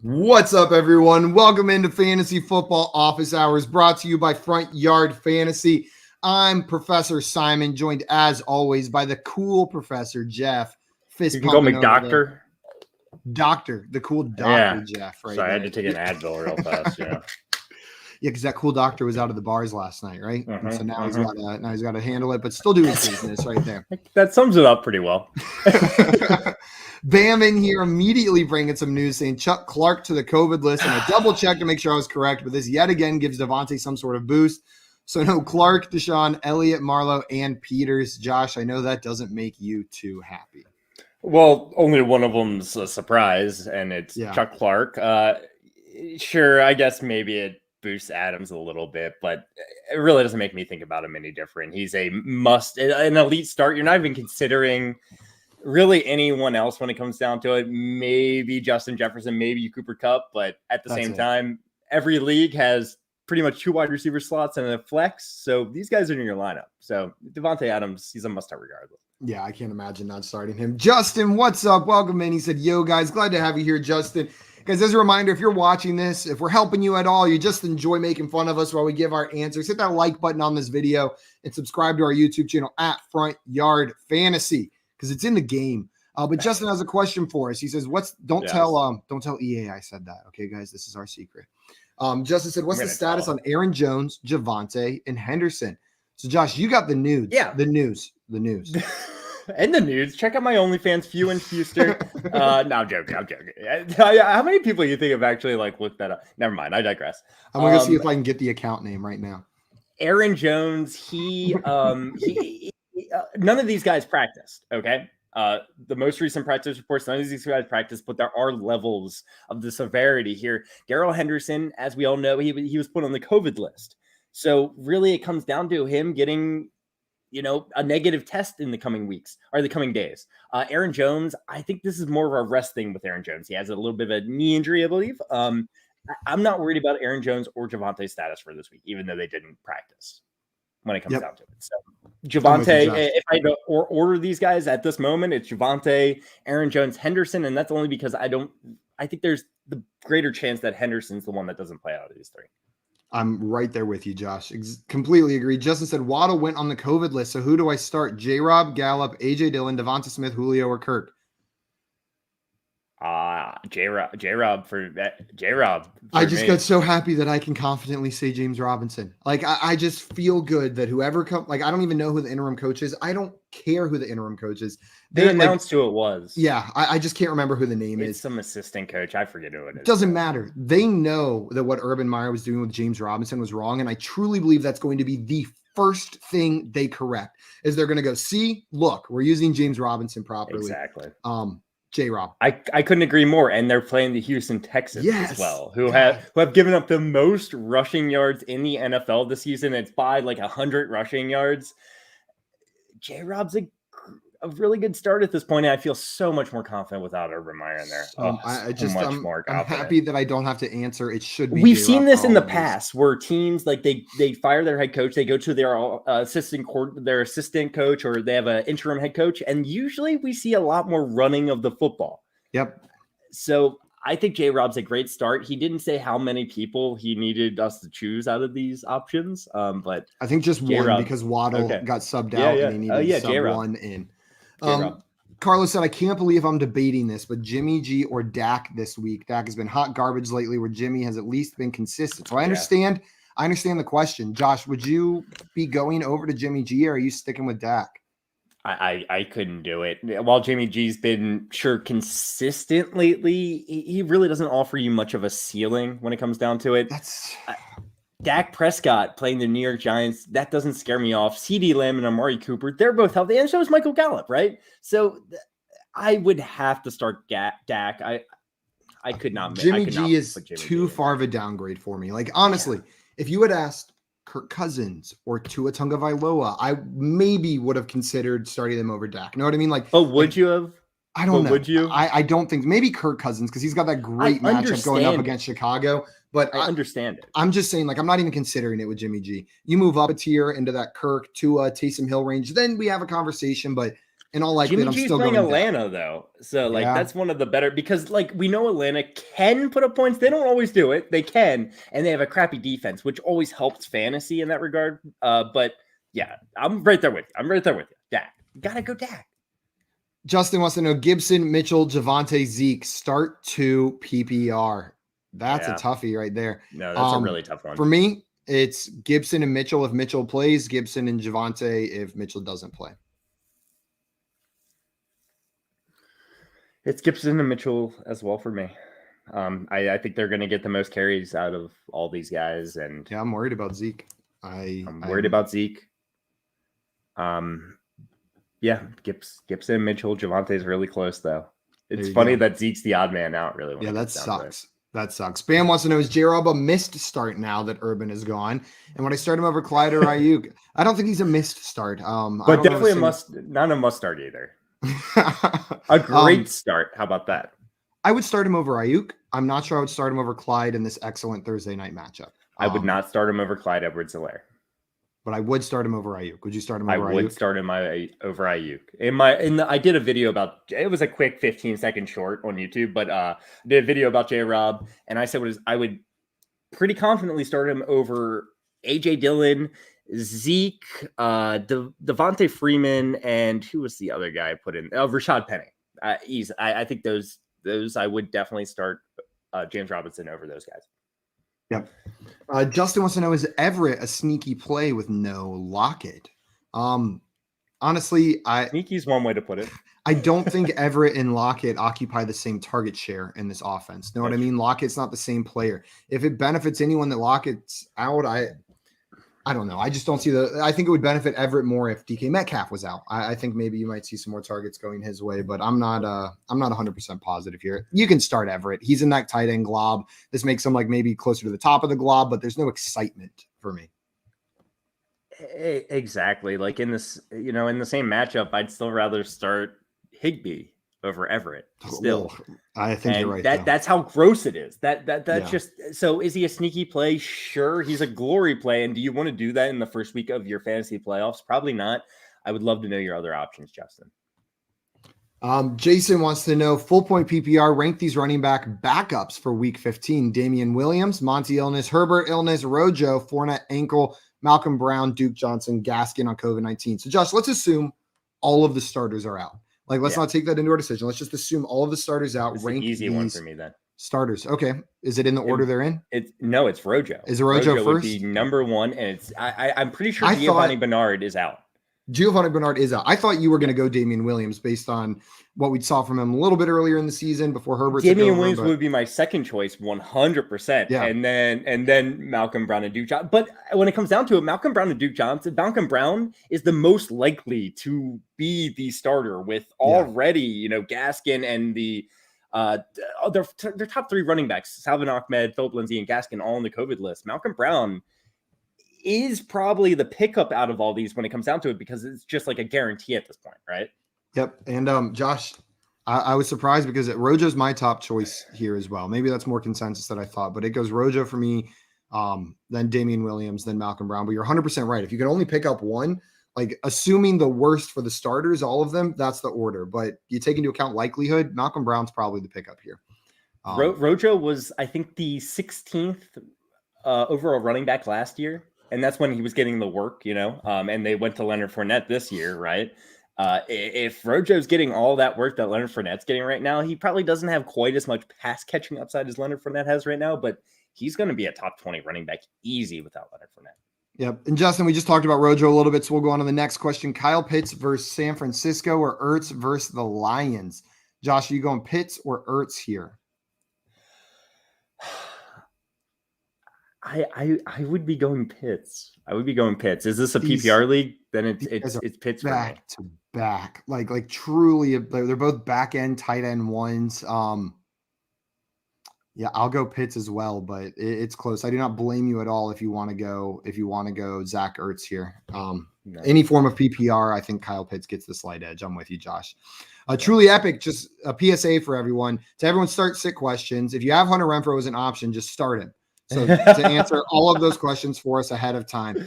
What's up, everyone? Welcome into Fantasy Football Office Hours, brought to you by Front Yard Fantasy. I'm Professor Simon, joined as always by the cool Professor Jeff. You can call me Doctor. The cool Doctor Jeff, right? So I had to take an Advil real fast, Yeah, because that cool doctor was out of the bars last night, right? And so now he's got to handle it, but still do his business right there. That sums it up pretty well. Bam in here immediately bringing some news saying Chuck Clark to the COVID list, and I double checked to make sure I was correct, but this yet again gives Devontae some sort of boost. So no Clark, Deshaun, Elliott, Marlowe, and Peters. Josh, I know that doesn't make you too happy. Well, only one of them's a surprise, and it's Chuck Clark. Sure, I guess maybe it boosts Adams a little bit, but it really doesn't make me think about him any different. He's an elite start. You're not even considering really anyone else when it comes down to it. Maybe Justin Jefferson, maybe Cooper Kupp, but at the same time, every league has pretty much two wide receiver slots and a flex. So these guys are in your lineup. So Devontae Adams, he's a must-have regardless. Yeah, I can't imagine not starting him. Justin, what's up? Welcome in. He said, yo, guys, glad to have you here, Justin. Guys, as a reminder, if you're watching this, if we're helping you at all, you just enjoy making fun of us while we give our answers, hit that like button on this video and subscribe to our YouTube channel at Front Yard Fantasy, because it's in the game. But Justin has a question for us. He says, don't tell EA I said that. Okay, guys, this is our secret. Justin said, what's the status on Aaron Jones, Javonte, and Henderson? So Josh, you got the news. Yeah. The news. And the news. Check out my OnlyFans, Few and Fewster. No, I'm joking. How many people you think have actually looked that up? Never mind. I digress. I'm gonna go see if I can get the account name right now. Aaron Jones. He none of these guys practiced. Okay. The most recent practice reports, none of these guys practiced, but there are levels of the severity here. Darrell Henderson, as we all know, he was put on the COVID list. So really it comes down to him getting, a negative test in the coming weeks or the coming days. Aaron Jones, I think this is more of a rest thing with Aaron Jones. He has a little bit of a knee injury, I believe. I'm not worried about Aaron Jones or Javonte's status for this week, even though they didn't practice when it comes down to it. So Javonte, if I order these guys at this moment, it's Javonte, Aaron Jones, Henderson, and that's only because I think there's the greater chance that Henderson's the one that doesn't play out of these three. I'm right there with you, Josh. Completely agree. Justin said Waddle went on the COVID list. So who do I start? J-Rob, Gallup, AJ Dillon, Devonta Smith, Julio, or Kirk? J-Rob. I just got so happy that I can confidently say James Robinson. I just feel good that whoever comes, I don't even know who the interim coach is. I don't care who the interim coach is. They announced who it was. Yeah, I just can't remember who the name is. It's some assistant coach. I forget who it is. Doesn't matter. They know that what Urban Meyer was doing with James Robinson was wrong, and I truly believe that's going to be the first thing they correct. Is they're going to go, see, look, we're using James Robinson properly. Exactly. J-Rob. I couldn't agree more. And they're playing the Houston Texans as well, who have given up the most rushing yards in the NFL this season. It's by 100 rushing yards. J-Rob's a really good start at this point, and I feel so much more confident without Urban Meyer in there. I'm happy that I don't have to answer. It should be. We've seen this in the past where teams they fire their head coach, they go to their assistant coach, or they have an interim head coach, and usually we see a lot more running of the football. Yep. So I think J-Rob's a great start. He didn't say how many people he needed us to choose out of these options, but I think just J-Rob, one, because Waddle got subbed out and he needed to sub one in. Carlos said, I can't believe I'm debating this, but Jimmy G or Dak this week. Dak has been hot garbage lately, where Jimmy has at least been consistent. So I understand the question. Josh, would you be going over to Jimmy G, or are you sticking with Dak? I couldn't do it. While Jimmy G's been consistent lately, he really doesn't offer you much of a ceiling when it comes down to it. Dak Prescott playing the New York Giants, that doesn't scare me off. CeeDee Lamb and Amari Cooper, they're both healthy, and so is Michael Gallup, right? So I would have to start Dak. I could not. Jimmy G is too far of a downgrade for me. Honestly, if you had asked Kirk Cousins or Tua Tagovailoa, I maybe would have considered starting them over Dak. You know what I mean? Would you have? I don't know. Would you? I don't think. Maybe Kirk Cousins, because he's got that great matchup going up against Chicago. But I understand it. I'm just saying, I'm not even considering it with Jimmy G. You move up a tier into that Kirk, Tua, Taysom Hill range, then we have a conversation. But in all likelihood, Jimmy I'm G's still playing going Atlanta though, so like Yeah. that's one of the better, because like we know Atlanta can put up points. They don't always do it. They can, and they have a crappy defense, which always helps fantasy in that regard. But yeah, I'm right there with you. Dak, you gotta go Dak. Justin wants to know Gibson, Mitchell, Javonte, Zeke, start to PPR. That's a toughie right there. No, that's a really tough one. For me, it's Gibson and Mitchell if Mitchell plays, Gibson and Javonte if Mitchell doesn't play. It's Gibson and Mitchell as well for me. I think they're going to get the most carries out of all these guys, and yeah, I'm worried about Zeke. I'm worried about Zeke. Yeah, Gibson and Mitchell. Javonte's really close though. It's funny that Zeke's the odd man out. Really, yeah, that sucks. That sucks. Bam wants to know, is J-Rob a missed start now that Urban is gone? And when I start him over Clyde or Ayuk, I don't think he's a missed start. But definitely not a must start either. A great start. How about that? I would start him over Ayuk. I'm not sure I would start him over Clyde in this excellent Thursday night matchup. I would not start him over Clyde Edwards-Helaire. But I would start him over Ayuk. Would you start him over Ayuk? I would start him over Ayuk. I did a video about, it was a quick 15-second short on YouTube, but I did a video about J-Rob, and I said I would pretty confidently start him over AJ Dillon, Zeke, Devontae Freeman, and who was the other guy I put in? Rashad Penny. I think those I would definitely start James Robinson over those guys. Yep. Justin wants to know, is Everett a sneaky play with no Lockett? Honestly, sneaky is one way to put it. I don't think Everett and Lockett occupy the same target share in this offense. Know what I mean? Lockett's not the same player. If it benefits anyone that Lockett's out, I don't know. I just don't see I think it would benefit Everett more if DK Metcalf was out. I think maybe you might see some more targets going his way, but I'm not 100% positive here. You can start Everett. He's in that tight end glob. This makes him like maybe closer to the top of the glob, but there's no excitement for me. Exactly. Like in this, in the same matchup, I'd still rather start Higbee over Everett. Still, I think you're right. That's how gross it is. That's just, so is he a sneaky play? Sure, he's a glory play. And do you want to do that in the first week of your fantasy playoffs? Probably not. I would love to know your other options, Justin. Jason wants to know, full point PPR, rank these running back backups for week 15. Damian Williams, Monty illness, Herbert illness, Rojo, Fournette ankle, Malcolm Brown, Duke Johnson, Gaskin on COVID-19. So Josh, let's assume all of the starters are out. Like, let's not take that into our decision. Let's just assume all of the starters out. It's rank an easy one for me then. Starters. Okay. Is it in the order they're in? It's Rojo. Is it Rojo first? Would be number one, and I'm pretty sure Giovanni Bernard is out. Giovanni Bernard is out. I thought you were going to go Damian Williams based on what we saw from him a little bit earlier in the season before Herbert. Damian Williams would be my second choice, 100%. Yeah. And then Malcolm Brown and Duke Johnson. But when it comes down to it, Malcolm Brown and Duke Johnson, Malcolm Brown is the most likely to be the starter with already, Gaskin and their top three running backs, Salvin Ahmed, Philip Lindsay, and Gaskin all on the COVID list. Malcolm Brown is probably the pickup out of all these when it comes down to it, because it's just like a guarantee at this point, right? Yep. And Josh, I was surprised because Rojo's my top choice here as well. Maybe that's more consensus than I thought, but it goes Rojo for me, then Damian Williams, then Malcolm Brown. But you're 100% right. If you could only pick up one, like assuming the worst for the starters, all of them, that's the order. But you take into account likelihood, Malcolm Brown's probably the pickup here. Rojo was, I think, the 16th overall running back last year. And that's when he was getting the work, and they went to Leonard Fournette this year, right? If Rojo's getting all that work that Leonard Fournette's getting right now, he probably doesn't have quite as much pass catching upside as Leonard Fournette has right now, but he's going to be a top 20 running back easy without Leonard Fournette. Yep. And Justin, we just talked about Rojo a little bit, so we'll go on to the next question. Kyle Pitts versus San Francisco or Ertz versus the Lions? Josh, are you going Pitts or Ertz here? I would be going Pitts. Is this a PPR league? Then it's Pitts back to back. Like truly, they're both back end tight end ones. Yeah, I'll go Pitts as well, but it's close. I do not blame you at all if you want to go Zach Ertz here. No. Any form of PPR, I think Kyle Pitts gets the slight edge. I'm with you, Josh. Truly epic. Just a PSA for everyone. To everyone, start sit questions. If you have Hunter Renfrow as an option, just start him. So to answer all of those questions for us ahead of time.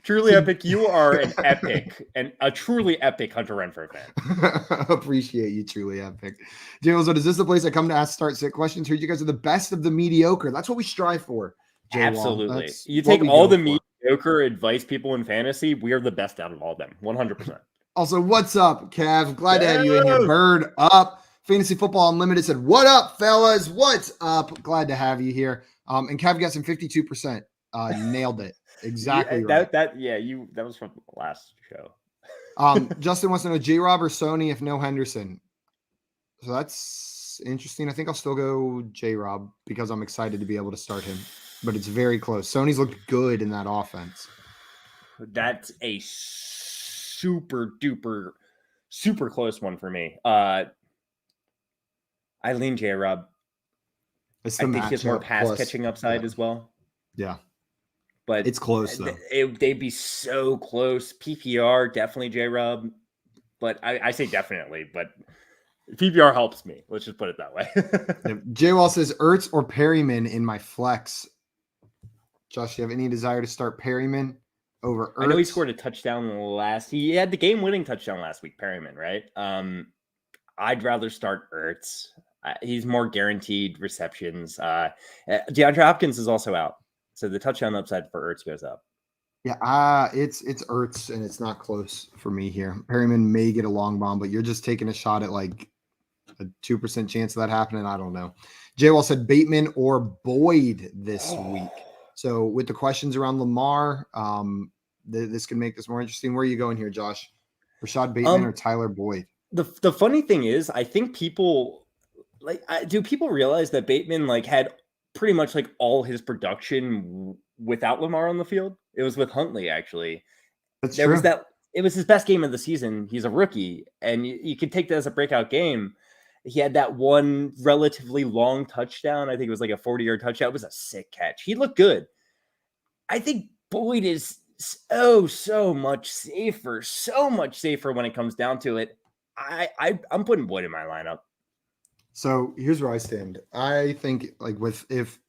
Truly epic. You are an epic and a truly epic Hunter Renfrow fan. Appreciate you, truly epic. James, is this the place I come to ask start sit questions? Heard you guys are the best of the mediocre. That's what we strive for. Absolutely. You take all the mediocre advice people in fantasy, we are the best out of all of them. 100%. Also, what's up, Kev? Glad to have you in here. Bird up. Fantasy Football Unlimited said, what up, fellas? What's up? Glad to have you here. And Kev got some 52%. Nailed it. Exactly right. That was from the last show. Justin wants to know J-Rob or Sony if no Henderson. So that's interesting. I think I'll still go J-Rob because I'm excited to be able to start him. But it's very close. Sony's looked good in that offense. That's a super duper, super close one for me. I lean J-Rob. I think he has more pass catching upside as well. Yeah. But it's close, though. They'd be so close. PPR, definitely J-Rob. But I say definitely, but PPR helps me. Let's just put it that way. Yep. J-Wall says, Ertz or Perryman in my flex. Josh, do you have any desire to start Perryman over Ertz? I know he scored a touchdown he had the game-winning touchdown last week, Perryman, right? I'd rather start Ertz. He's more guaranteed receptions. DeAndre Hopkins is also out. So the touchdown upside for Ertz goes up. Yeah, it's Ertz, and it's not close for me here. Perryman may get a long bomb, but you're just taking a shot at like a 2% chance of that happening. I don't know. J-Wall said Bateman or Boyd this week. So with the questions around Lamar, this can make this more interesting. Where are you going here, Josh? Rashad Bateman or Tyler Boyd? The funny thing is, I think people do people realize that Bateman had pretty much all his production without Lamar on the field? It was with Huntley, actually. That's true. It was his best game of the season. He's a rookie, and you could take that as a breakout game. He had that one relatively long touchdown. I think it was like a 40-yard touchdown. It was a sick catch. He looked good. I think Boyd is so much safer when it comes down to it. I'm putting Boyd in my lineup. So here's where I stand. I think if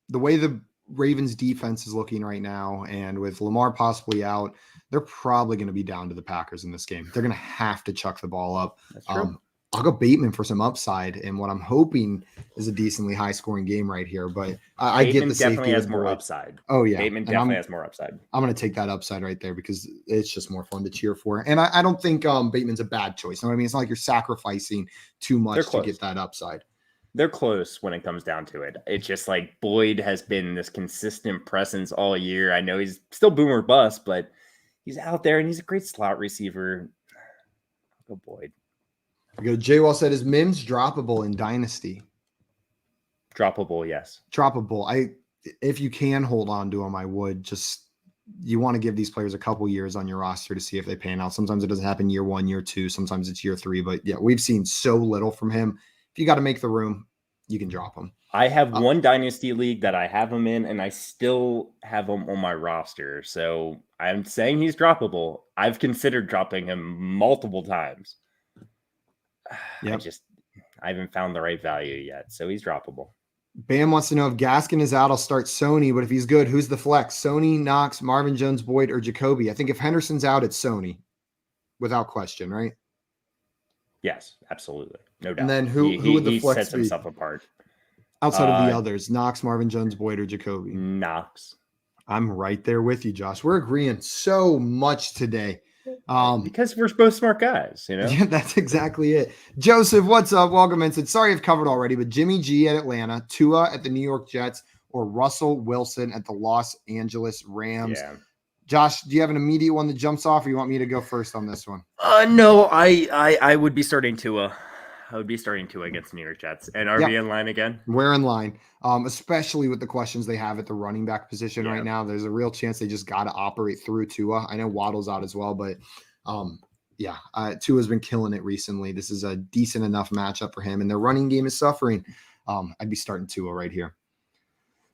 the way the Ravens defense is looking right now, and with Lamar possibly out, they're probably going to be down to the Packers in this game. They're going to have to chuck the ball up. That's true. I'll go Bateman for some upside, and what I'm hoping is a decently high-scoring game right here. But I get the safety. Definitely has more upside. Oh yeah, Bateman definitely has more upside. I'm going to take that upside right there because it's just more fun to cheer for. And I don't think Bateman's a bad choice. You know what I mean? It's not like you're sacrificing too much to get that upside. They're close when it comes down to it. It's just Boyd has been this consistent presence all year. I know he's still boomer bust, but he's out there and he's a great slot receiver. I'll go Boyd. J-Wall said, is Mims droppable in Dynasty? Droppable, yes. Droppable. If you can hold on to him, I would. You want to give these players a couple years on your roster to see if they pan out. Sometimes it doesn't happen year 1, year 2. Sometimes it's year 3. But yeah, we've seen so little from him. If you got to make the room, you can drop him. I have one Dynasty league that I have him in, and I still have him on my roster. So I'm saying he's droppable. I've considered dropping him multiple times. Yep. I haven't found the right value yet, so he's droppable. Bam wants to know if Gaskin is out, I'll start Sony, but if he's good, who's the flex? Sony, Knox, Marvin Jones, Boyd, or Jacoby? I think if Henderson's out, it's Sony, without question, right? Yes, absolutely, no doubt. And then who would the flex sets himself apart outside of the others? Knox, Marvin Jones, Boyd, or Jacoby? Knox. I'm right there with you, Josh. We're agreeing so much today. Because we're both smart guys, you know? Yeah, that's exactly it. Joseph, what's up? Welcome in. Said, sorry I've covered already, but Jimmy G at Atlanta, Tua at the New York Jets, or Russell Wilson at the Los Angeles Rams. Yeah. Josh, do you have an immediate one that jumps off, or you want me to go first on this one? No, I would be starting Tua. I would be starting Tua against the New York Jets. And are we in line again? We're in line, especially with the questions they have at the running back position right now. There's a real chance they just got to operate through Tua. I know Waddle's out as well, but Tua's been killing it recently. This is a decent enough matchup for him, and their running game is suffering. I'd be starting Tua right here.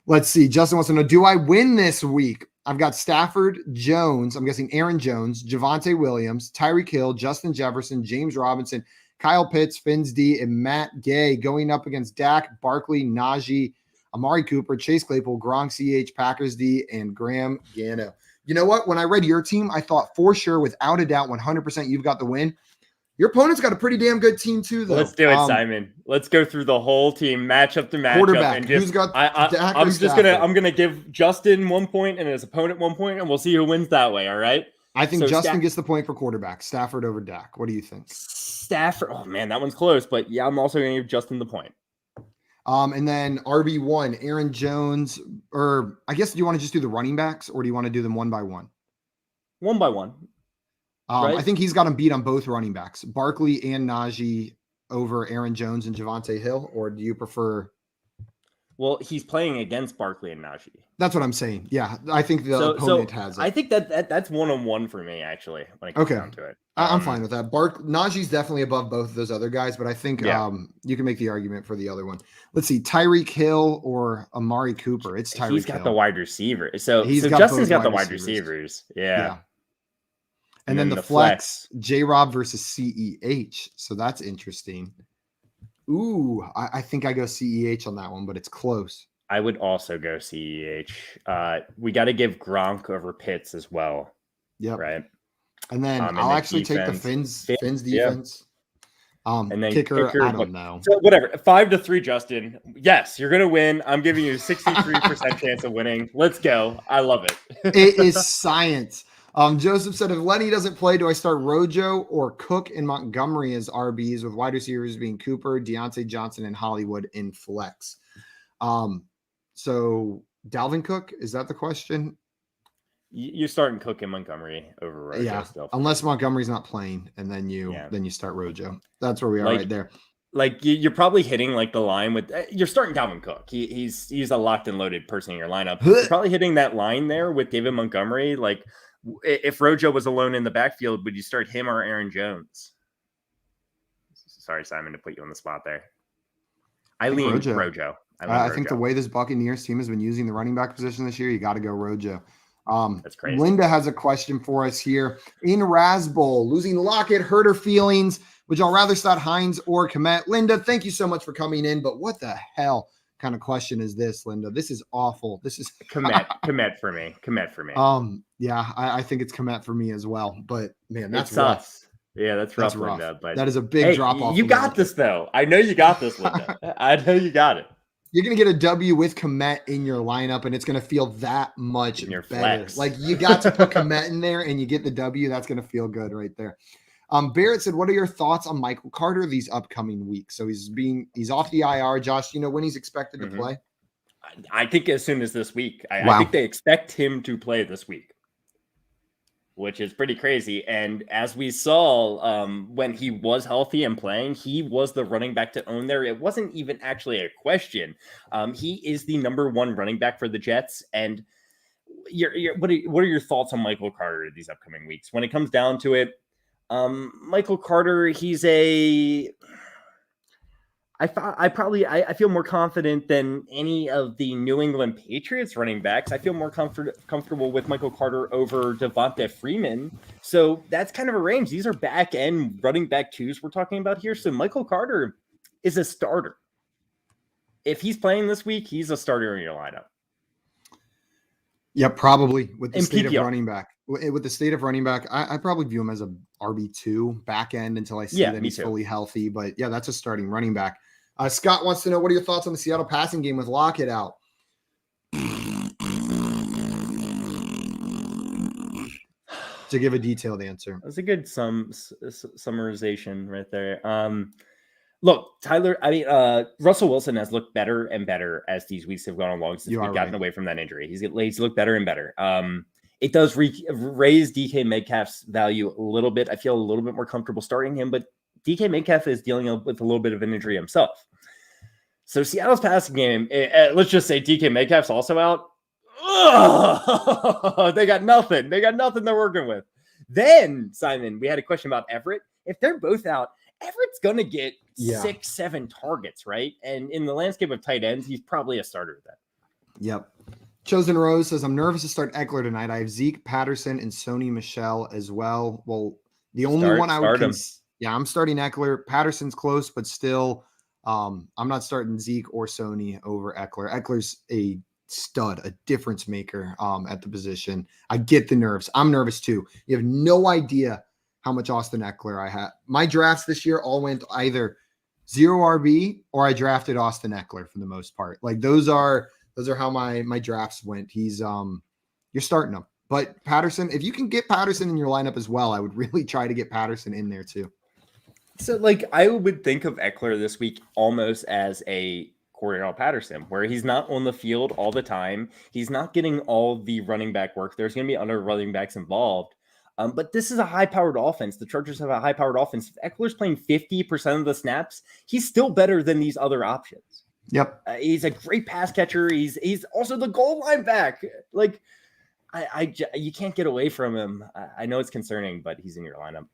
Let's see. Justin wants to know, do I win this week? I've got Stafford, Jones, I'm guessing Aaron Jones, Javonte Williams, Tyreek Hill, Justin Jefferson, James Robinson, Kyle Pitts, Finns D, and Matt Gay going up against Dak, Barkley, Najee, Amari Cooper, Chase Claypool, Gronk, CH, Packers D, and Graham Gano. You know what? When I read your team, I thought for sure, without a doubt, 100% you've got the win. Your opponent's got a pretty damn good team too, though. Let's do it, Simon. Let's go through the whole team, matchup to matchup, Quarterback. and just Who's got I'm gonna give Justin 1 point and his opponent 1 point, and we'll see who wins that way. All right. I think Justin gets the point for quarterback. Stafford over Dak. What do you think? Stafford. Oh man, that one's close, but yeah, I'm also gonna give Justin the point. And then RB1, Aaron Jones, or I guess do you want to just do the running backs, or do you want to do them one by one? One by one. Right? I think he's got him beat on both running backs, Barkley and Najee over Aaron Jones and Javonte Hill, or do you prefer? Well, he's playing against Barkley and Najee. That's what I'm saying. Yeah, I think the opponent has it. I think that's 1-on-1 for me, actually, when it comes down to it. I'm fine with that. Najee's definitely above both of those other guys, but I think you can make the argument for the other one. Let's see, Tyreek Hill or Amari Cooper. It's Tyreek Hill. He's got the wide receiver. So Justin's got the wide receivers. Yeah. And then the flex, J-Rob versus CEH. So that's interesting. Ooh, I think I go CEH on that one, but it's close. I would also go CEH. We got to give Gronk over Pitts as well. Yeah. Right. And then I'll actually take the Fins defense. And then kicker I don't know. So whatever. 5-3, Justin. Yes, you're gonna win. I'm giving you a 63% chance of winning. Let's go. I love it. It is science. Joseph said, if Lenny doesn't play, do I start Rojo or Cook and Montgomery as RBs with wide receivers being Cooper, Deontay Johnson, and Hollywood in flex? So Dalvin Cook, is that the question? You're starting Cook and Montgomery over Rojo still. Unless Montgomery's not playing, and then you start Rojo. That's where we are right there. Like you're probably hitting like the line with you're starting Dalvin Cook. He's a locked and loaded person in your lineup. You're probably hitting that line there with David Montgomery. Like if Rojo was alone in the backfield, would you start him or Aaron Jones? Sorry, Simon, to put you on the spot there. I lean Rojo. I think the way this Buccaneers team has been using the running back position this year, you got to go Rojo. That's crazy. Linda has a question for us here. In Rasbowl, losing Lockett hurt her feelings. Would y'all rather start Hines or Kmet? Linda, thank you so much for coming in. But what the hell kind of question is this, Linda? This is awful. This is Kmet for me. Kmet for me. Yeah, I think it's Kmet for me as well. But man, that's rough. Yeah, that's rough, Linda. But that is a big drop off. You got this though. I know you got this, Linda. I know you got it. You're going to get a W with Kmet in your lineup, and it's going to feel that much better. Flex. Like you got to put Kmet in there, and you get the W. That's going to feel good right there. Barrett said, what are your thoughts on Michael Carter these upcoming weeks? So he's off the IR. Josh, do you know when he's expected to play? I think as soon as this week. I think they expect him to play this week, which is pretty crazy. And as we saw when he was healthy and playing, he was the running back to own there. It wasn't even actually a question. He is the number one running back for the Jets. And what are your thoughts on Michael Carter these upcoming weeks? When it comes down to it, Michael Carter, he's I feel more confident than any of the New England Patriots running backs. I feel more comfortable with Michael Carter over Devonta Freeman. So that's kind of a range. These are back end running back twos we're talking about here. So Michael Carter is a starter. If he's playing this week, he's a starter in your lineup. Yeah, probably with the state of running back. With the state of running back, I probably view him as a RB2 back end until I see that he's fully healthy. But yeah, that's a starting running back. Scott wants to know, what are your thoughts on the Seattle passing game with Lockett out? To give a detailed answer. That's a good summarization right there. Look, Tyler, Russell Wilson has looked better and better as these weeks have gone along since we've gotten away from that injury. He's looked better and better. It does raise DK Metcalf's value a little bit. I feel a little bit more comfortable starting him, but DK Metcalf is dealing with a little bit of an injury himself. So Seattle's passing game, let's just say DK Metcalf's also out. They got nothing. They got nothing they're working with. Then, Simon, we had a question about Everett. If they're both out, Everett's going to get 6-7 targets, right? And in the landscape of tight ends, he's probably a starter then. Yep. Chosen Rose says, I'm nervous to start Eckler tonight. I have Zeke, Patterson, and Sony Michel as well. Well, the only one I would I'm starting Eckler. Patterson's close, but still I'm not starting Zeke or Sony over Eckler. Eckler's a stud, a difference maker at the position. I get the nerves. I'm nervous too. You have no idea how much Austin Eckler I had. My drafts this year all went either 0 RB or I drafted Austin Eckler for the most part. Like those are how my drafts went. He's you're starting him. But Patterson, if you can get Patterson in your lineup as well, I would really try to get Patterson in there too. So, like, I would think of Eckler this week almost as a Cordell Patterson, where he's not on the field all the time. He's not getting all the running back work. There's going to be other running backs involved. But this is a high-powered offense. The Chargers have a high-powered offense. If Eckler's playing 50% of the snaps, he's still better than these other options. Yep. He's a great pass catcher. He's also the goal line back. Like, you can't get away from him. I know it's concerning, but he's in your lineup.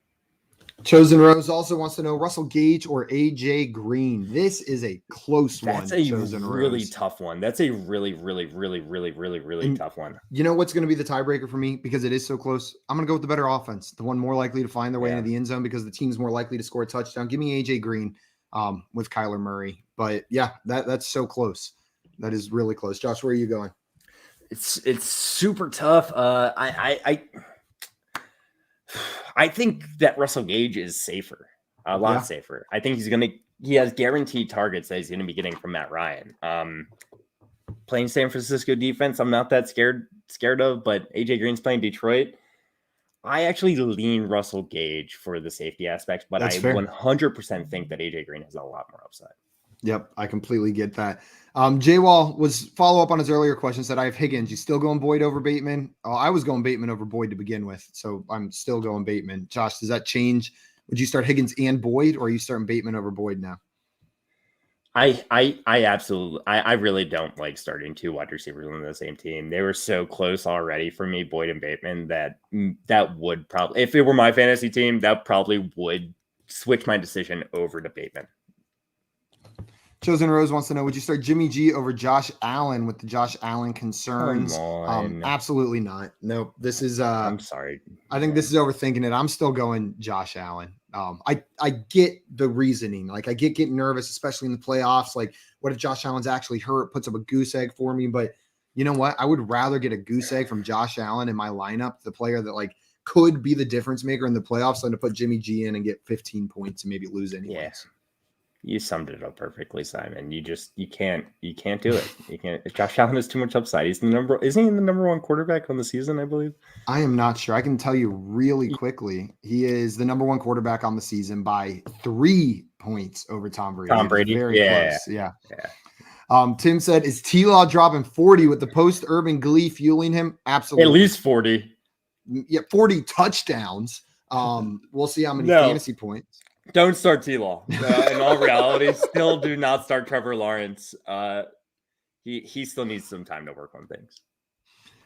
Chosen Rose also wants to know Russell Gage or AJ Green. This is a close one. That's a Chosen really Rose. tough one. That's a really tough one. You know what's going to be the tiebreaker for me because it is so close? I'm going to go with the better offense, the one more likely to find their way into the end zone because the team's more likely to score a touchdown. Give me AJ Green with Kyler Murray. But yeah, that's so close. That is really close. Josh, where are you going? It's super tough. I think that Russell Gage is safer, a lot safer. I think he has guaranteed targets that he's going to be getting from Matt Ryan. Playing San Francisco defense, I'm not that scared of, but AJ Green's playing Detroit. I actually lean Russell Gage for the safety aspect, but That's I fair. 100% think that AJ Green has a lot more upside. Yep, I completely get that. J-Wall was follow up on his earlier question, said I have Higgins. You still going Boyd over Bateman? I was going Bateman over Boyd to begin with, so I'm still going Bateman. Josh, does that change? Would you start Higgins and Boyd, or are you starting Bateman over Boyd now? I absolutely, I really don't like starting two wide receivers on the same team. They were so close already for me, Boyd and Bateman, that would probably, if it were my fantasy team, that probably would switch my decision over to Bateman. Chosen Rose wants to know, would you start Jimmy G over Josh Allen with the Josh Allen concerns? Absolutely not. Nope. This is I'm sorry. I think this is overthinking it. I'm still going Josh Allen. I get the reasoning. Like I get getting nervous, especially in the playoffs. Like, what if Josh Allen's actually hurt, puts up a goose egg for me? But you know what? I would rather get a goose egg from Josh Allen in my lineup, the player that like could be the difference maker in the playoffs, than to put Jimmy G in and get 15 points and maybe lose anyways. Yeah. You summed it up perfectly, Simon. You can't do it. You can't. Josh Allen has too much upside. Isn't he the number one quarterback on the season, I believe? I am not sure. I can tell you really quickly. He is the number one quarterback on the season by 3 points over Tom Brady. Tom Brady, very close. Yeah. Tim said, "Is T-Law dropping 40 with the post-Urban Glee fueling him?" Absolutely, at least 40. Yeah, 40 touchdowns. We'll see how many fantasy points. Don't start T-Law. In all reality, still do not start Trevor Lawrence. He still needs some time to work on things.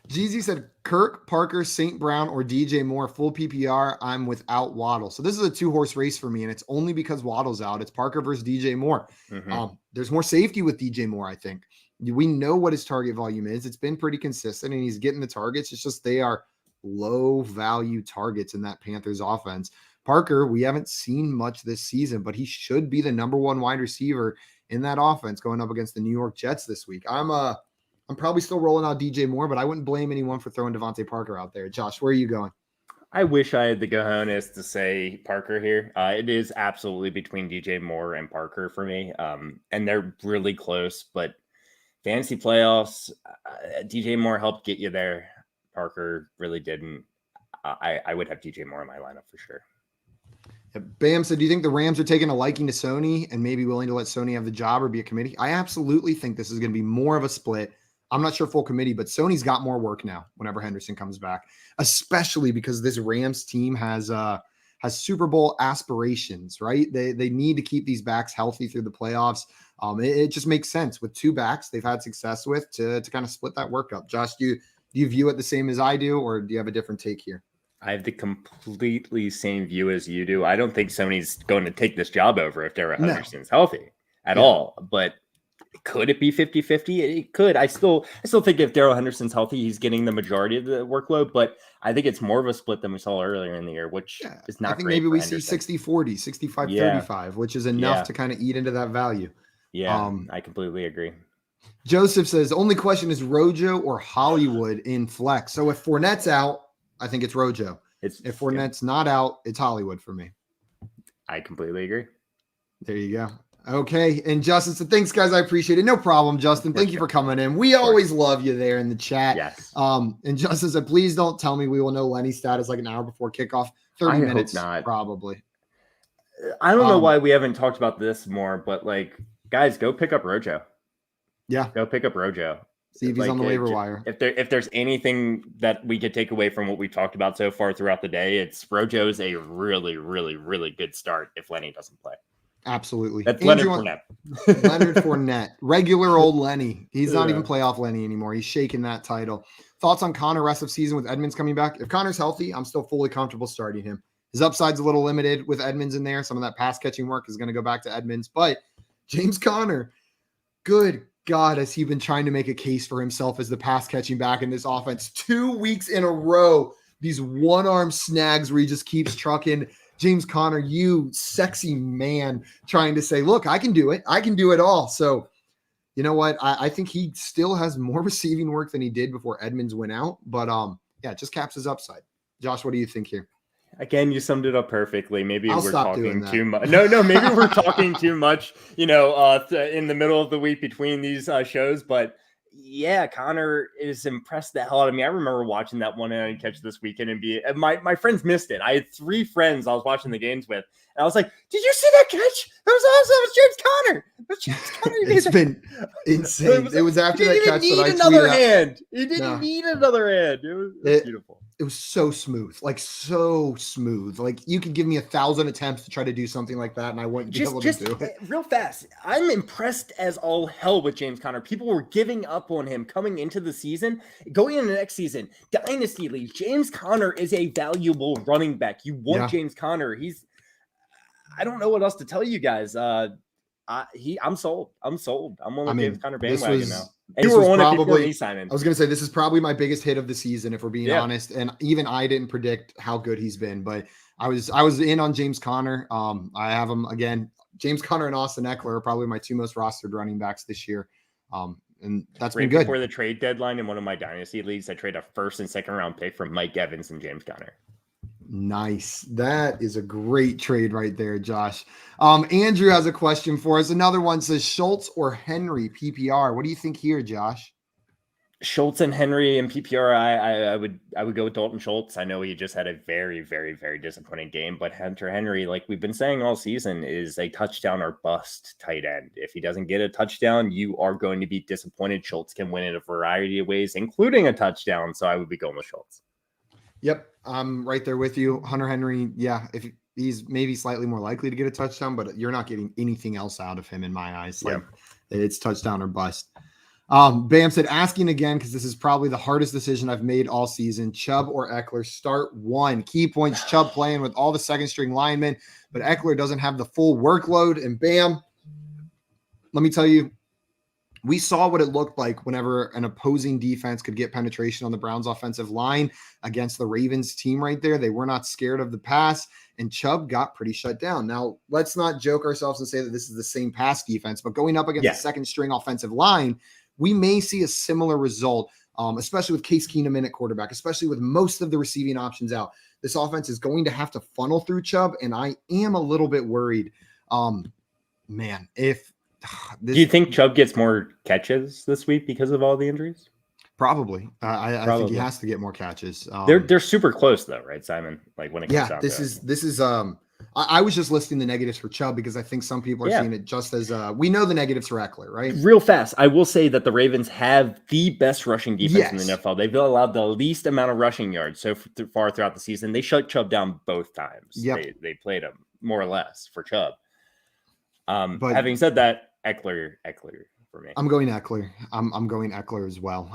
Jeezy said, Kirk, Parker, St. Brown, or DJ Moore, full PPR. I'm without Waddle. So this is a 2-horse race for me, and it's only because Waddle's out. It's Parker versus DJ Moore. Mm-hmm. There's more safety with DJ Moore, I think. We know what his target volume is. It's been pretty consistent, and he's getting the targets. It's just they are low-value targets in that Panthers offense. Parker, we haven't seen much this season, but he should be the number one wide receiver in that offense going up against the New York Jets this week. I'm probably still rolling out DJ Moore, but I wouldn't blame anyone for throwing Devontae Parker out there. Josh, where are you going? I wish I had the cojones to say Parker here. It is absolutely between DJ Moore and Parker for me, and they're really close. But fantasy playoffs, DJ Moore helped get you there. Parker really didn't. I would have DJ Moore in my lineup for sure. Bam said, do you think the Rams are taking a liking to Sony and maybe willing to let Sony have the job or be a committee? I absolutely think this is going to be more of a split. I'm not sure full committee, but Sony's got more work now whenever Henderson comes back, especially because this Rams team has Super Bowl aspirations, right? They need to keep these backs healthy through the playoffs. It just makes sense with two backs they've had success with to kind of split that work up. Josh, do you view it the same as I do, or do you have a different take here? I have the completely same view as you do. I don't think Sony's going to take this job over if Derek Henderson's healthy at all. But Could it be 50-50? It could. I still think if Darrell Henderson's healthy, he's getting the majority of the workload, but I think it's more of a split than we saw earlier in the year, which is not I think great maybe for we Henderson. see 60-40, 65-35, which is enough to kind of eat into that value. Yeah, I completely agree. Joseph says, only question is Rojo or Hollywood in flex. So if Fournette's out, I think it's Rojo. If Fournette's not out, it's Hollywood for me. I completely agree. There you go. Okay. And Justin said, thanks, guys. I appreciate it. No problem, Justin. Thank you for coming in. We always love you there in the chat. Yes. And Justin said, please don't tell me we will know Lenny's status like an hour before kickoff. 30 minutes, not. Probably. I don't know why we haven't talked about this more, but like, guys, go pick up Rojo. Yeah. Go pick up Rojo. See if he's on the waiver wire. If there's anything that we could take away from what we talked about so far throughout the day, it's Rojo's a really, really, really good start if Lenny doesn't play. Absolutely. That's Leonard Fournette. Leonard Fournette. Regular old Lenny. He's not even playoff Lenny anymore. He's shaking that title. Thoughts on Connor rest of season with Edmonds coming back? If Connor's healthy, I'm still fully comfortable starting him. His upside's a little limited with Edmonds in there. Some of that pass catching work is going to go back to Edmonds. But James Conner, good God, has he been trying to make a case for himself as the pass catching back in this offense 2 weeks in a row. These one-arm snags where he just keeps trucking. James Conner, you sexy man, trying to say, look, I can do it. I can do it all. So, you know what? I think he still has more receiving work than he did before Edmonds went out. But, yeah, it just caps his upside. Josh, what do you think here? Again, you summed it up perfectly. Maybe we're talking too much. No, maybe we're talking too much, in the middle of the week between these shows. But yeah, Connor is impressed the hell out of me. I remember watching that one-handed catch this weekend and my friends missed it. I had 3 friends I was watching the games with. And I was like, did you see that catch? That was awesome. It was James Conner. It's been insane. It was after that catch that I another hand. He didn't need another hand. It was beautiful. It was so smooth. Like you could give me 1,000 attempts to try to do something like that and I wouldn't be able to do it. Real fast. I'm impressed as all hell with James Conner. People were giving up on him coming into the season. Going into the next season, Dynasty League, James Conner is a valuable running back. You want James Conner. I don't know what else to tell you guys. I'm sold. I'm on the James Conner bandwagon now. And you were on it before me, Simon. I was going to say, this is probably my biggest hit of the season, if we're being honest. And even I didn't predict how good he's been, but I was in on James Conner. I have him again. James Conner and Austin Eckler are probably my 2 most rostered running backs this year. And that's been good. Before the trade deadline in one of my dynasty leagues, I trade a 1st and 2nd round pick for Mike Evans and James Conner. Nice. That is a great trade right there, Josh. Andrew has a question for us. Another one says Schultz or Henry PPR. What do you think here, Josh? Schultz and Henry and PPR. I would go with Dalton Schultz. I know he just had a very, very, very disappointing game, but Hunter Henry, like we've been saying all season, is a touchdown or bust tight end. If he doesn't get a touchdown, you are going to be disappointed. Schultz can win in a variety of ways, including a touchdown. So I would be going with Schultz. Yep, I'm right there with you. Hunter Henry, yeah, if he's maybe slightly more likely to get a touchdown, but you're not getting anything else out of him in my eyes. Like it's touchdown or bust. Bam said, asking again, because this is probably the hardest decision I've made all season. Chubb or Eckler, start one. Key points, Chubb playing with all the second string linemen, but Eckler doesn't have the full workload. And bam, let me tell you, we saw what it looked like whenever an opposing defense could get penetration on the Browns offensive line against the Ravens team right there. They were not scared of the pass, and Chubb got pretty shut down. Now, let's not joke ourselves and say that this is the same pass defense, but going up against the second string offensive line, we may see a similar result, especially with Case Keenum in at quarterback, especially with most of the receiving options out. This offense is going to have to funnel through Chubb, and I am a little bit worried. Do you think Chubb gets more catches this week because of all the injuries? Probably. I think he has to get more catches. They're super close though, right, Simon? Like when it comes down to it. I was just listing the negatives for Chubb because I think some people are seeing it just as we know the negatives for Eckler, right? Real fast, I will say that the Ravens have the best rushing defense in the NFL. They've allowed the least amount of rushing yards so far throughout the season. They shut Chubb down both times. They played him more or less for Chubb. But having said that, Eckler for me. I'm going Eckler. I'm going Eckler as well.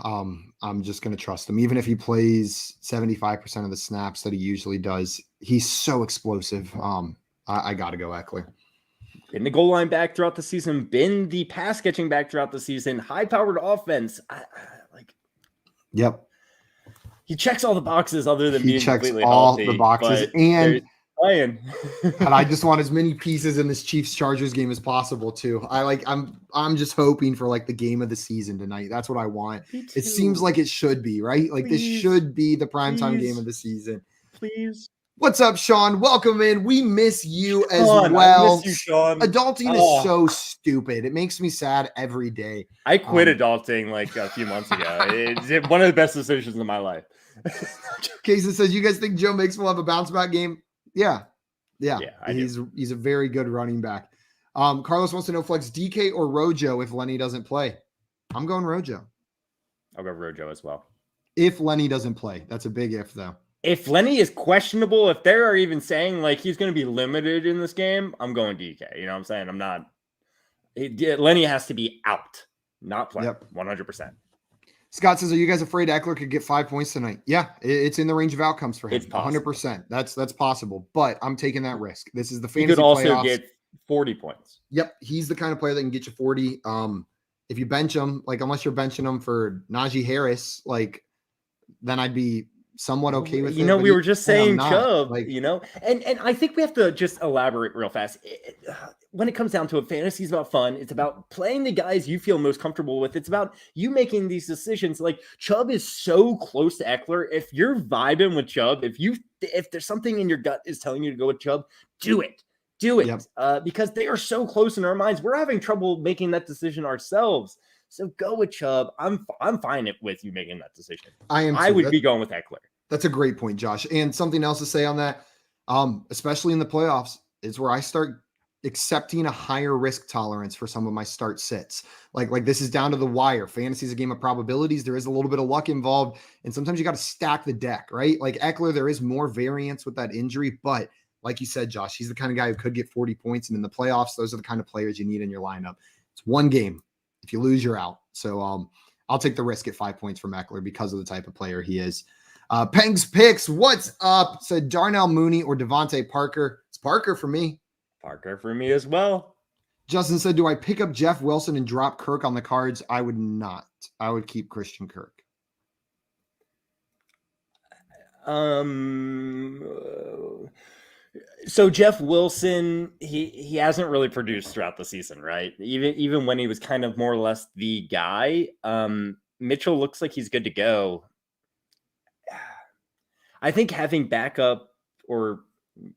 I'm just going to trust him. Even if he plays 75% of the snaps that he usually does, he's so explosive. I got to go Eckler. been the goal line back throughout the season, been the pass catching back throughout the season, high-powered offense. Yep. He checks all the boxes other than He being checks completely all healthy, the boxes, but and playing. and I just want as many pieces in this Chiefs Chargers game as possible too. I'm just hoping for like the game of the season tonight. That's what I want. It seems like it should be, right? Like this should be the primetime game of the season. Please. What's up, Sean? Welcome in. We miss you as well. I miss you, Sean. Adulting is so stupid. It makes me sad every day. I quit adulting like a few months ago. It's one of the best decisions of my life. Casey says, "You guys think Joe Mixon will have a bounce back game?" Yeah. He's a very good running back. Carlos wants to know flex DK or Rojo if Lenny doesn't play. I'm going Rojo. I'll go Rojo as well. If Lenny doesn't play, that's a big if though. If Lenny is questionable, if they are even saying like he's going to be limited in this game, I'm going DK. You know what I'm saying? I'm not. Lenny has to be out, not play. Yep. 100%. Scott says, "Are you guys afraid Eckler could get 5 points tonight?" Yeah, it's in the range of outcomes for him. It's possible. 100%. That's possible, but I'm taking that risk. This is the fantasy He could also playoffs. get 40 points. Yep, he's the kind of player that can get you 40. If you bench him, like unless you're benching him for Najee Harris, like then I'd be somewhat okay with it. You know, we were just saying Chubb, like, you know, and I think we have to just elaborate real fast. When it comes down to it, fantasy is about fun. It's about playing the guys you feel most comfortable with. It's about you making these decisions. Like Chubb is so close to Eckler. If you're vibing with Chubb, if there's something in your gut is telling you to go with Chubb, do it. Yep. Because they are so close in our minds. We're having trouble making that decision ourselves. So go with Chubb. I'm fine with you making that decision. I would be going with Eckler. That's a great point, Josh. And something else to say on that, especially in the playoffs, is where I start accepting a higher risk tolerance for some of my start sits. Like this is down to the wire. Fantasy is a game of probabilities. There is a little bit of luck involved. And sometimes you got to stack the deck, right? Like Eckler, there is more variance with that injury. But like you said, Josh, he's the kind of guy who could get 40 points. And in the playoffs, those are the kind of players you need in your lineup. It's one game. If you lose, you're out. So I'll take the risk at 5 points from Eckler because of the type of player he is. Pengs Picks, what's up? Said Darnell Mooney or Devontae Parker. It's Parker for me. Parker for me as well. Justin said, do I pick up Jeff Wilson and drop Kirk on the cards? I would not. I would keep Christian Kirk. So Jeff Wilson, he hasn't really produced throughout the season, right? Even when he was kind of more or less the guy. Mitchell looks like he's good to go. I think having backup or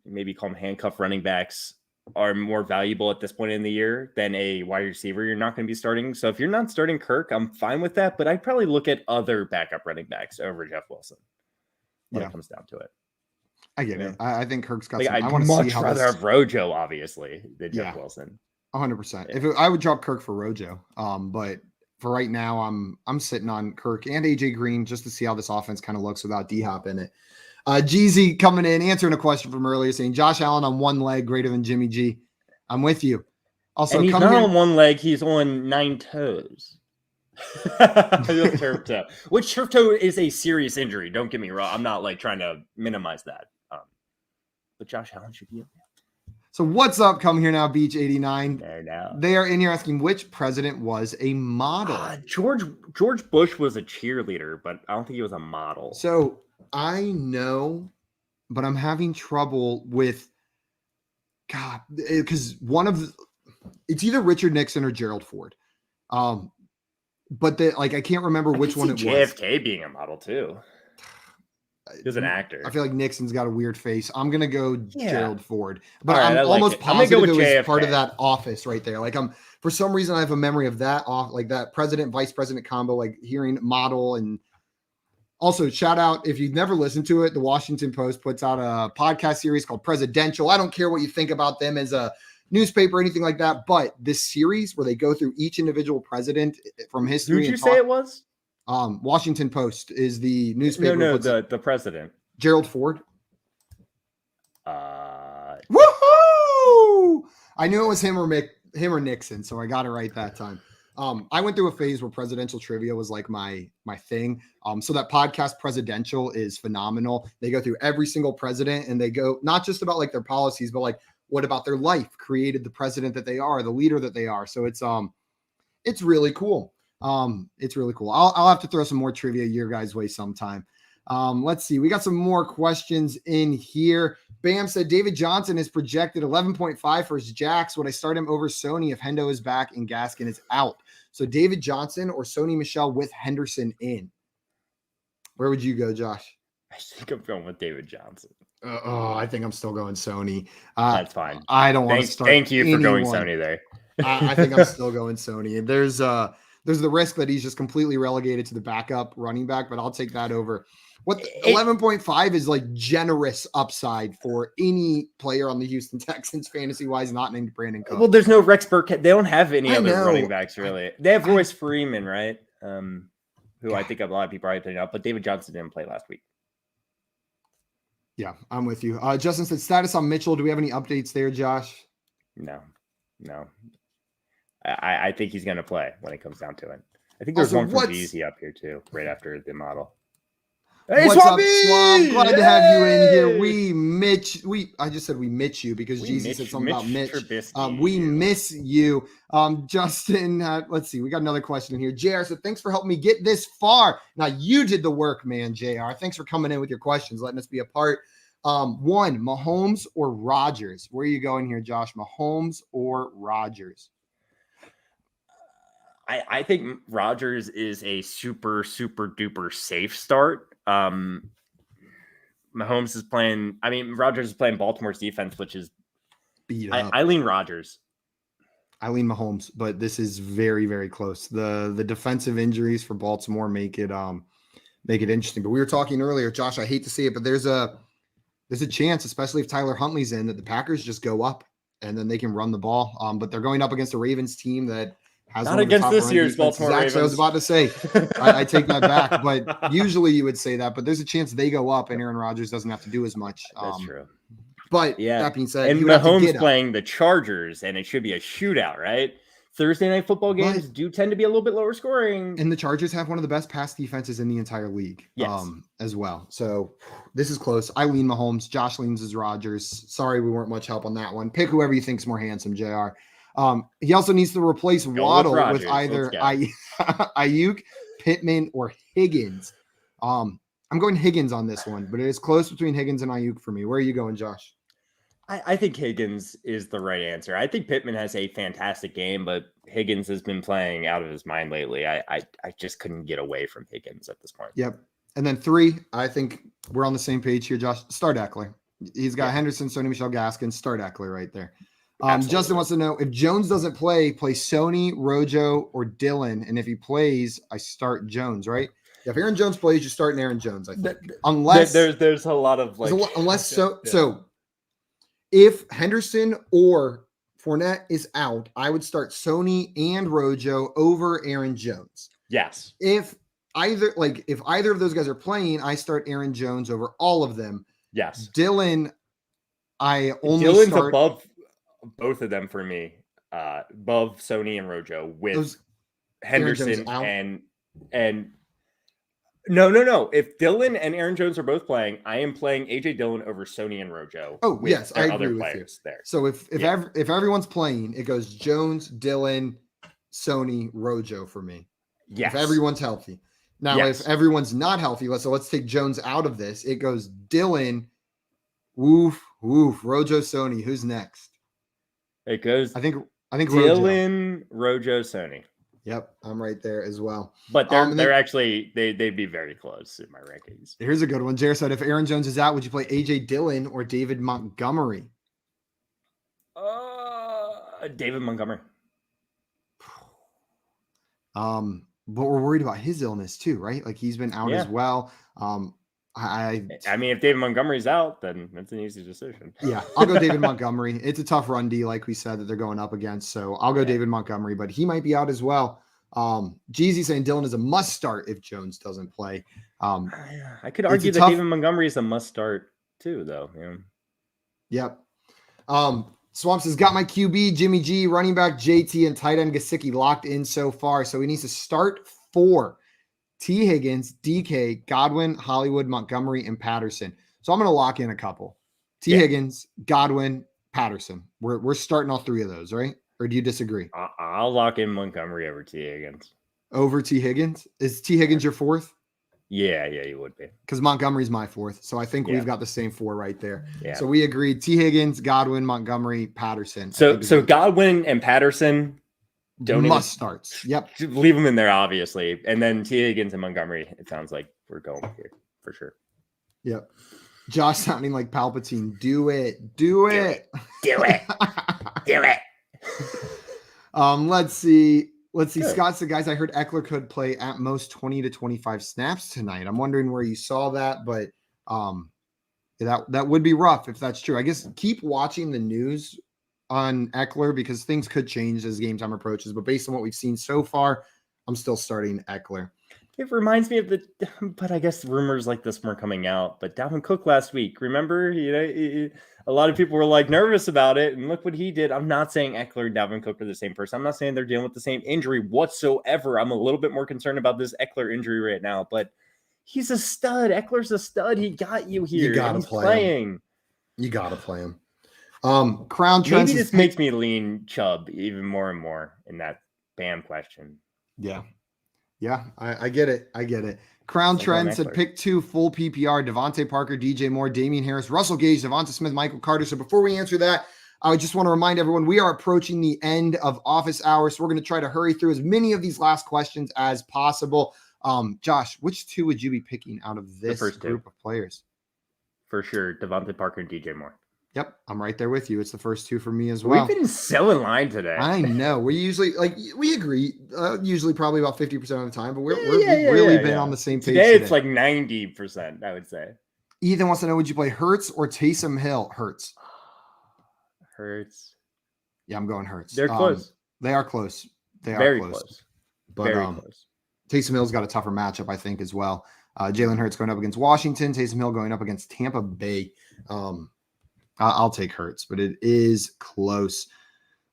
maybe call them handcuff running backs are more valuable at this point in the year than a wide receiver you're not going to be starting. So if you're not starting Kirk, I'm fine with that, but I'd probably look at other backup running backs over Jeff Wilson when it comes down to it. I get it. I think Kirk's got I'd much rather have Rojo, obviously, than Jeff Wilson. 100%. If I would drop Kirk for Rojo, but for right now, I'm sitting on Kirk and AJ Green just to see how this offense kind of looks without D-Hop in it. Jeezy coming in, answering a question from earlier, saying Josh Allen on one leg greater than Jimmy G. I'm with you. Also, and he's not on one leg; he's on 9 toes. Turf toe, which turf toe is a serious injury. Don't get me wrong; I'm not like trying to minimize that. But Josh Allen should be okay. So what's up? Come here now, Beach 89. There now. They are in here asking which president was a model. George Bush was a cheerleader, but I don't think he was a model. So I know, but I'm having trouble with God because it's either Richard Nixon or Gerald Ford. But I can't remember which one it was. JFK being a model too. He was an actor. I feel like Nixon's got a weird face. I'm gonna go Gerald Ford, but right, I'm almost positive it was JFK. Part of that office right there. Like for some reason I have a memory of that like that president vice president combo, like hearing model. And also shout out, if you've never listened to it, the Washington Post puts out a podcast series called Presidential. I don't care what you think about them as a newspaper or anything like that, but this series where they go through each individual president from history. Who did you say it was? Washington Post is the newspaper. No, the president. Gerald Ford. Woohoo! I knew it was him or Nixon, so I got it right that time. I went through a phase where presidential trivia was like my thing. So that podcast Presidential is phenomenal. They go through every single president and they go not just about like their policies, but like what about their life created the president that they are, the leader that they are. So it's really cool. It's really cool. I'll have to throw some more trivia your guys' way sometime. Let's see. We got some more questions in here. Bam said David Johnson is projected 11.5 for his jacks. Would I start him over Sony if Hendo is back and Gaskin is out? So David Johnson or Sony Michel with Henderson in? Where would you go, Josh? I think I'm going with David Johnson. I think I'm still going Sony. That's fine. I don't want to start. Thank you for going Sony there. I think I'm still going Sony. There's the risk that he's just completely relegated to the backup running back, but I'll take that over. 11.5 is like generous upside for any player on the Houston Texans fantasy wise, not named Brandon Cook. Well, there's no Rex Burkhead. They don't have any other running backs really. They have Royce Freeman, right? Who I think a lot of people are putting up, but David Johnson didn't play last week. Yeah, I'm with you. Justin said status on Mitchell. Do we have any updates there, Josh? No. I think he's going to play when it comes down to it. I think there's one from Jeezy up here too, right after the model. Hey, what's up, Swamp? Glad to have you in here. I just said we miss you because Jeezy said something about Mitch. We miss you. Justin, let's see. We got another question in here. JR said, thanks for helping me get this far. Now you did the work, man, JR. Thanks for coming in with your questions, letting us be a part. One, Mahomes or Rodgers? Where are you going here, Josh? Mahomes or Rodgers? I think Rodgers is a super, super duper safe start. Mahomes is playing. I mean, Rodgers is playing Baltimore's defense, which is beat up. I lean Rodgers. I lean Mahomes, but this is very, very close. The defensive injuries for Baltimore make it interesting. But we were talking earlier, Josh. I hate to see it, but there's a chance, especially if Tyler Huntley's in, that the Packers just go up and then they can run the ball. But they're going up against a Ravens team that has not against this year's Baltimore Ravens. I was about to say, I take that back, but usually you would say that. But there's a chance they go up and Aaron Rodgers doesn't have to do as much. That's true. But that being said, and Mahomes playing the Chargers, and it should be a shootout, right? Thursday night football games do tend to be a little bit lower scoring. And the Chargers have one of the best pass defenses in the entire league as well. So this is close. I lean Mahomes. Josh leans as Rodgers. Sorry we weren't much help on that one. Pick whoever you think's more handsome, JR. He also needs to replace Waddle with either Ayuk, Pittman, or Higgins. I'm going Higgins on this one, but it is close between Higgins and Ayuk for me. Where are you going, Josh? I think Higgins is the right answer. I think Pittman has a fantastic game, but Higgins has been playing out of his mind lately. I just couldn't get away from Higgins at this point. Yep. And then 3, I think we're on the same page here, Josh. Start Eckler. He's got Henderson, Sony Michel, Gaskin. Start Eckler right there. Justin wants to know if Jones doesn't play Sony, Rojo, or Dylan. And if he plays, I start Jones, right? Yeah, if Aaron Jones plays, you start Aaron Jones, I think. Unless there's a lot of so if Henderson or Fournette is out, I would start Sony and Rojo over Aaron Jones. Yes. If either of those guys are playing, I start Aaron Jones over all of them. Yes. Dylan, Dylan's above both of them for me. Above Sony and Rojo with Henderson and No. If Dylan and Aaron Jones are both playing, I am playing AJ Dillon over Sony and Rojo. Oh, yes, I agree with you. There. So if everyone's playing, it goes Jones, Dylan, Sony, Rojo for me. Yes. If everyone's healthy. Now, if everyone's not healthy, let's take Jones out of this. It goes Dylan, woof, Rojo, Sony. Who's next? It goes. I think Dylan, Rojo, Sony. Yep, I'm right there as well. But they're actually they'd be very close in my rankings. Here's a good one. Jared said, if Aaron Jones is out, would you play AJ Dillon or David Montgomery? David Montgomery. But we're worried about his illness too, right? Like he's been out as well. I mean, if David Montgomery's out, then that's an easy decision. Yeah, I'll go David Montgomery. It's a tough run D, like we said, that they're going up against. So I'll go David Montgomery, but he might be out as well. Jeezy saying Dylan is a must start if Jones doesn't play. I could argue that David Montgomery is a must start too, though. Yeah. Yep. Swamp says, got my QB, Jimmy G, running back JT, and tight end Gesicki locked in so far. So he needs to start 4. T. Higgins, DK, Godwin, Hollywood, Montgomery, and Patterson. So I'm going to lock in a couple. Higgins, Godwin, Patterson. We're starting all three of those, right? Or do you disagree? I'll lock in Montgomery over T. Higgins. Over T. Higgins? Is T. Higgins your fourth? Yeah, you would be. Because Montgomery's my fourth. So I think we've got the same four right there. Yeah. So we agreed. T. Higgins, Godwin, Montgomery, Patterson. So Godwin and Patterson must starts. Yep. Leave them in there, obviously. And then T. Higgins and Montgomery, it sounds like we're going here for sure. Yep. Josh sounding like Palpatine. Do it. Do it. Do it. Do it. Let's see. Good. Scott said, guys, I heard Eckler could play at most 20 to 25 snaps tonight. I'm wondering where you saw that, but that would be rough if that's true. I guess keep watching the news on Eckler because things could change as game time approaches. But based on what we've seen so far, I'm still starting Eckler. It reminds me of but I guess rumors like this weren't coming out. But Dalvin Cook last week, remember? A lot of people were like nervous about it, and look what he did. I'm not saying Eckler and Dalvin Cook are the same person. I'm not saying they're dealing with the same injury whatsoever. I'm a little bit more concerned about this Eckler injury right now, but he's a stud. Eckler's a stud. He got you here. You gotta he's play playing. Him. You gotta play him. Crown Trent. Maybe this makes me lean Chubb even more and more in that Bam question. Yeah. Yeah, I get it. Crown Trend said pick 2 full PPR, Devontae Parker, DJ Moore, Damian Harris, Russell Gage, Devonta Smith, Michael Carter. So before we answer that, I just want to remind everyone we are approaching the end of office hours. So we're going to try to hurry through as many of these last questions as possible. Josh, which 2 would you be picking out of this group of players? For sure, Devontae Parker and DJ Moore. Yep, I'm right there with you. It's the first 2 for me as well. We've been so in line today. I know. We usually we agree. Usually probably about 50% of the time, but we've really been on the same page. Today it's like 90%, I would say. Ethan wants to know, would you play Hurts or Taysom Hill? Hurts. Yeah, I'm going Hurts. They're close. They are close. They are very close. But very close. Taysom Hill's got a tougher matchup, I think, as well. Jalen Hurts going up against Washington. Taysom Hill going up against Tampa Bay. I'll take Hurts, but it is close.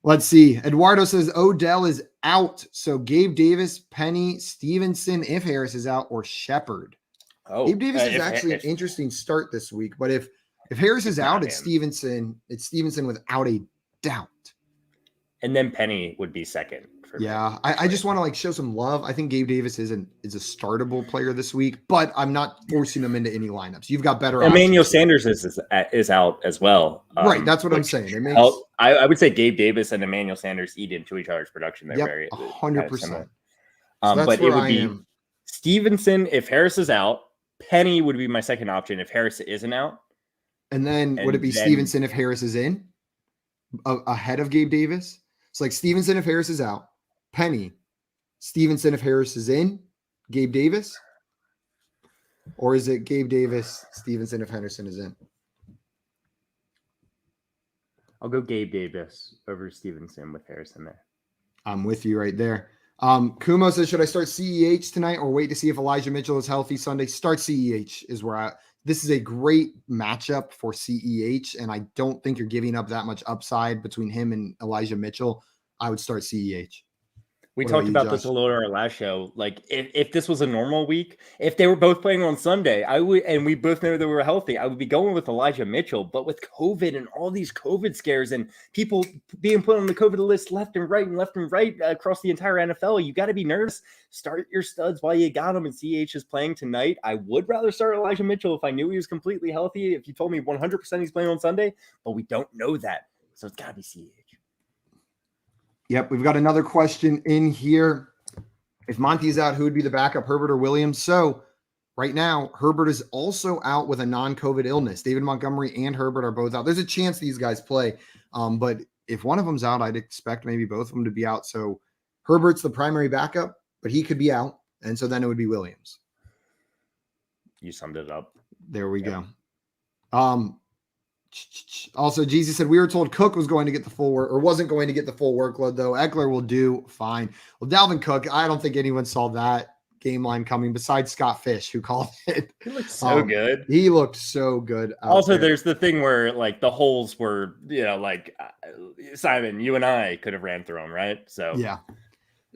Let's see. Eduardo says Odell is out. So Gabe Davis, Penny, Stevenson, if Harris is out, or Shepard. Oh, Gabe Davis is actually an interesting start this week. But if Harris is out, it's Stevenson. It's Stevenson without a doubt. And then Penny would be second. Yeah, I just want to show some love. I think Gabe Davis is a startable player this week, but I'm not forcing him into any lineups. You've got better. Emmanuel Sanders is out as well. Right, that's what I'm saying. It makes, I would say Gabe Davis and Emmanuel Sanders eat into each other's production. They're very 100%. But it would be Stevenson if Harris is out. Penny would be my second option if Harris isn't out. And then would it be Stevenson if Harris is in ahead of Gabe Davis? It's like Stevenson if Harris is out. Penny, Stevenson if Harris is in, Gabe Davis? Or is it Gabe Davis, Stevenson if Henderson is in? I'll go Gabe Davis over Stevenson with Harrison there. I'm with you right there. Kumo says, should I start CEH tonight or wait to see if Elijah Mitchell is healthy Sunday? Start CEH is where this is a great matchup for CEH, and I don't think you're giving up that much upside between him and Elijah Mitchell. I would start CEH. We talked about this a little in our last show. Like if this was a normal week, if they were both playing on Sunday, I would, and we both know they were healthy, I would be going with Elijah Mitchell. But with COVID and all these COVID scares and people being put on the COVID list left and right across the entire NFL, you got to be nervous. Start your studs while you got them. And CH is playing tonight. I would rather start Elijah Mitchell if I knew he was completely healthy. If you told me 100% he's playing on Sunday, but we don't know that, so it's got to be CH. Yep, we've got another question in here. If Monty's out, who would be the backup, Herbert or Williams? So right now, Herbert is also out with a non-COVID illness. David Montgomery and Herbert are both out. There's a chance these guys play, but if one of them's out, I'd expect maybe both of them to be out. So Herbert's the primary backup, but he could be out, and so then it would be Williams. You summed it up. There we go. Also, Jeezy said we were told Cook was going to get the full work or wasn't going to get the full workload, though. Eckler will do fine. Well, Dalvin Cook, I don't think anyone saw that game line coming besides Scott Fish, who called it. He looked so good. He looked so good. Also, there's the thing where the holes were, Simon, you and I could have ran through them, right? So yeah.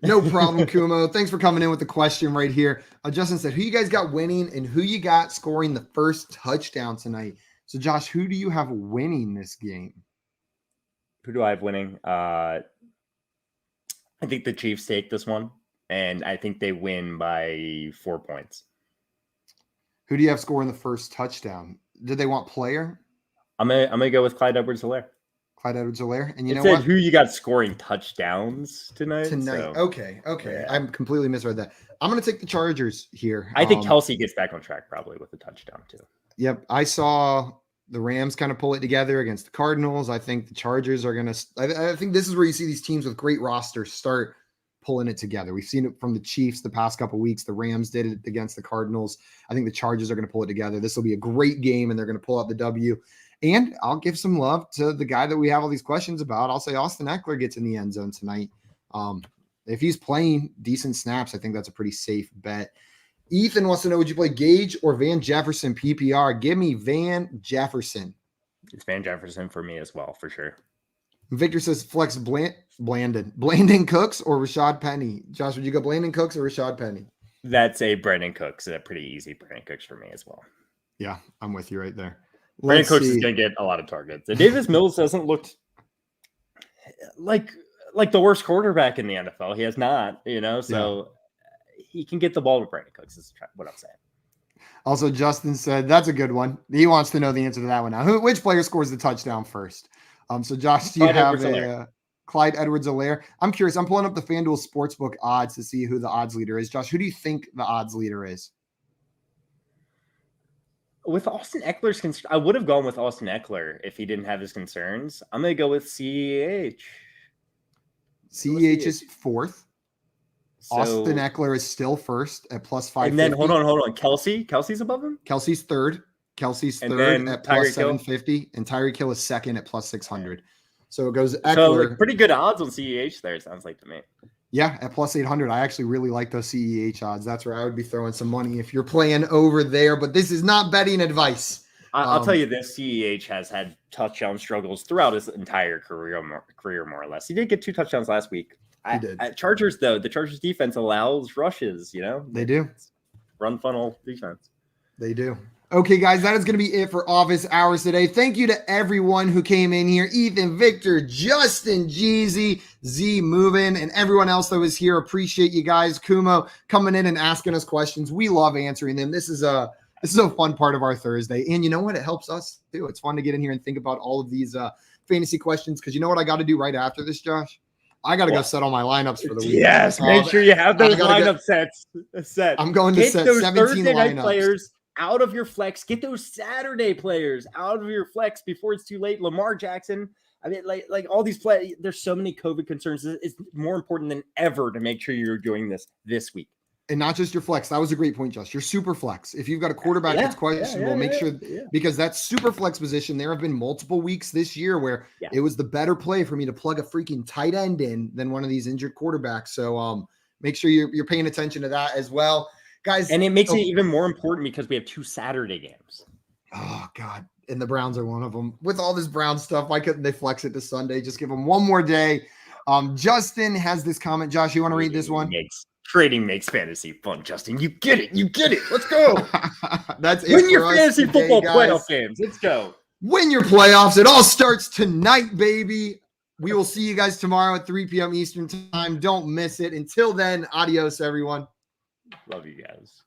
No problem, Kumo. Thanks for coming in with the question right here. Justin said, who you guys got winning and who you got scoring the first touchdown tonight? So, Josh, who do you have winning this game? Who do I have winning? I think the Chiefs take this one, and I think they win by 4 points. Who do you have scoring the first touchdown? Did they want player? I'm gonna go with Clyde Edwards-Helaire. Clyde Edwards-Helaire. And you It know said what? who you got scoring touchdowns tonight. Tonight. So, Okay. yeah. I'm completely misread that. I'm going to take the Chargers here. I think Kelce gets back on track probably with a touchdown too. Yep. I saw the Rams kind of pull it together against the Cardinals. I think the Chargers are going to – I think this is where you see these teams with great rosters start pulling it together. We've seen it from the Chiefs the past couple of weeks. The Rams did it against the Cardinals. I think the Chargers are going to pull it together. This will be a great game, and they're going to pull out the W. And I'll give some love to the guy that we have all these questions about. I'll say Austin Eckler gets in the end zone tonight. If he's playing decent snaps, I think that's a pretty safe bet. Ethan wants to know, would you play Gage or Van Jefferson PPR? Give me Van Jefferson. It's Van Jefferson for me as well, for sure. Victor says flex Blandon Cooks or Rashad Penny. Josh, would you go Blandon Cooks or Rashad Penny? That's a Brandon Cooks. A pretty easy Brandon Cooks for me as well. Yeah, I'm with you right there. Brandon Cooks is going to get a lot of targets. And Davis Mills doesn't look like the worst quarterback in the NFL. He has not, so he can get the ball to Brandon Cooks is what I'm saying. Also, Justin said, that's a good one. He wants to know the answer to that one now. Which player scores the touchdown first? So, Josh, do you have Clyde Edwards-Helaire? I'm curious. I'm pulling up the FanDuel Sportsbook odds to see who the odds leader is. Josh, who do you think the odds leader is? With Austin Eckler's concern, I would have gone with Austin Eckler if he didn't have his concerns. I'm going to go with CEH. CEH is fourth. So, Austin Eckler is still first at plus 550. And then, hold on. Kelce's above him? Kelce's third. At plus 750. And Tyreek Hill is second at plus 600. So it goes Eckler. So pretty good odds on CEH there, sounds like to me. Yeah, at plus 800. I actually really like those CEH odds. That's where I would be throwing some money if you're playing over there. But this is not betting advice. I'll tell you this: CEH has had touchdown struggles throughout his entire career, more or less. He did get 2 touchdowns last week. He did. At Chargers, though, the Chargers defense allows rushes. They do. Run funnel defense. They do. Okay, guys, that is going to be it for office hours today. Thank you to everyone who came in here. Ethan, Victor, Justin, Jeezy, Z Movin, and everyone else that was here. Appreciate you guys. Kumo coming in and asking us questions. We love answering them. This is a fun part of our Thursday. And you know what? It helps us too. It's fun to get in here and think about all of these fantasy questions. Because you know what I got to do right after this, Josh? I got to go set all my lineups for the week. Yes, make sure you have those lineup sets set. I'm going to set 17 Thursday night lineups. Players out of your flex. Get those Saturday players out of your flex before it's too late. Lamar Jackson. I mean, like all these play. There's so many COVID concerns. It's more important than ever to make sure you're doing this week. And not just your flex. That was a great point, Josh. Your super flex. If you've got a quarterback that's questionable, make sure because that super flex position, there have been multiple weeks this year where it was the better play for me to plug a freaking tight end in than one of these injured quarterbacks. So make sure you're paying attention to that as well, guys. And it makes it even more important because we have 2 Saturday games. Oh God. And the Browns are one of them. With all this Brown stuff, why couldn't they flex it to Sunday? Just give them one more day. Justin has this comment. Josh, you want to read this one? Trading makes fantasy fun, Justin. You get it. Let's go. That's it. Win your fantasy football playoff games. Let's go. Win your playoffs. It all starts tonight, baby. We will see you guys tomorrow at 3 p.m. Eastern time. Don't miss it. Until then, adios, everyone. Love you guys.